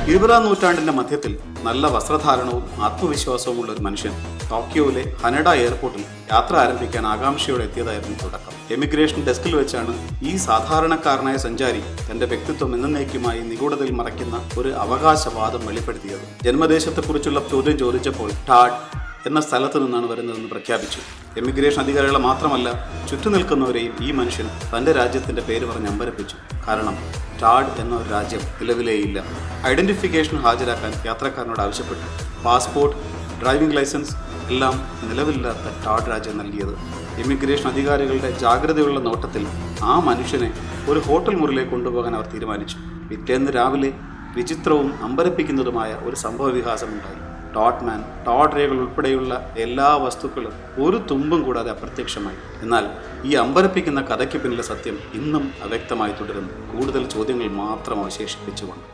20-ാം നൂറ്റാണ്ടിന്റെ മധ്യത്തിൽ നല്ല വസ്ത്രധാരണവും ആത്മവിശ്വാസവുമുള്ള ഒരു മനുഷ്യൻ ടോക്കിയോയിലെ ഹനഡ എയർപോർട്ടിൽ യാത്ര ആരംഭിക്കാൻ ആകാംക്ഷയോടെ എത്തിയതായിരുന്നു തുടക്കം. എമിഗ്രേഷൻ ഡെസ്കിൽ വെച്ചാണ് ഈ സാധാരണക്കാരനായ സഞ്ചാരി തന്റെ വ്യക്തിത്വം എന്നേക്കുമായി നിഗൂഢതയിൽ മറയ്ക്കുന്ന ഒരു അവകാശവാദം വെളിപ്പെടുത്തിയത്. ജന്മദേശത്തെക്കുറിച്ചുള്ള ചോദ്യം ചോദിച്ചപ്പോൾ ടാഡ് എന്ന സ്ഥലത്ത് നിന്നാണ് വരുന്നതെന്ന് പ്രഖ്യാപിച്ചു. എമിഗ്രേഷൻ അധികാരികളെ മാത്രമല്ല, ചുറ്റുനിൽക്കുന്നവരെയും ഈ മനുഷ്യൻ തന്റെ രാജ്യത്തിന്റെ പേര് പറഞ്ഞ് അമ്പരപ്പിച്ചു. കാരണം ടാഡ് എന്ന ഒരു രാജ്യം നിലവിലേയില്ല. ഐഡന്റിഫിക്കേഷൻ ഹാജരാക്കാൻ യാത്രക്കാരനോട് ആവശ്യപ്പെട്ടു. പാസ്പോർട്ട്, ഡ്രൈവിംഗ് ലൈസൻസ് എല്ലാം നിലവിലില്ലാത്ത ടാഡ് രാജ്യം നൽകിയത്. ഇമിഗ്രേഷൻ അധികാരികളുടെ ജാഗ്രതയുള്ള നോട്ടത്തിൽ ആ മനുഷ്യനെ ഒരു ഹോട്ടൽ മുറിയിലേക്ക് കൊണ്ടുപോകാൻ അവർ തീരുമാനിച്ചു. പിറ്റേന്ന് രാവിലെ വിചിത്രവും അമ്പരപ്പിക്കുന്നതുമായ ഒരു സംഭവ വികാസമുണ്ടായി. ടോഡ് രേഖകൾ ഉൾപ്പെടെയുള്ള എല്ലാ വസ്തുക്കളും ഒരു തുമ്പും കൂടാതെ അപ്രത്യക്ഷമായി. എന്നാൽ ഈ അമ്പരപ്പിക്കുന്ന കഥയ്ക്ക് പിന്നിലെ സത്യം ഇന്നും അവ്യക്തമായി തുടരുന്നു, കൂടുതൽ ചോദ്യങ്ങൾ മാത്രം അവശേഷിപ്പിച്ചുകൊണ്ട്.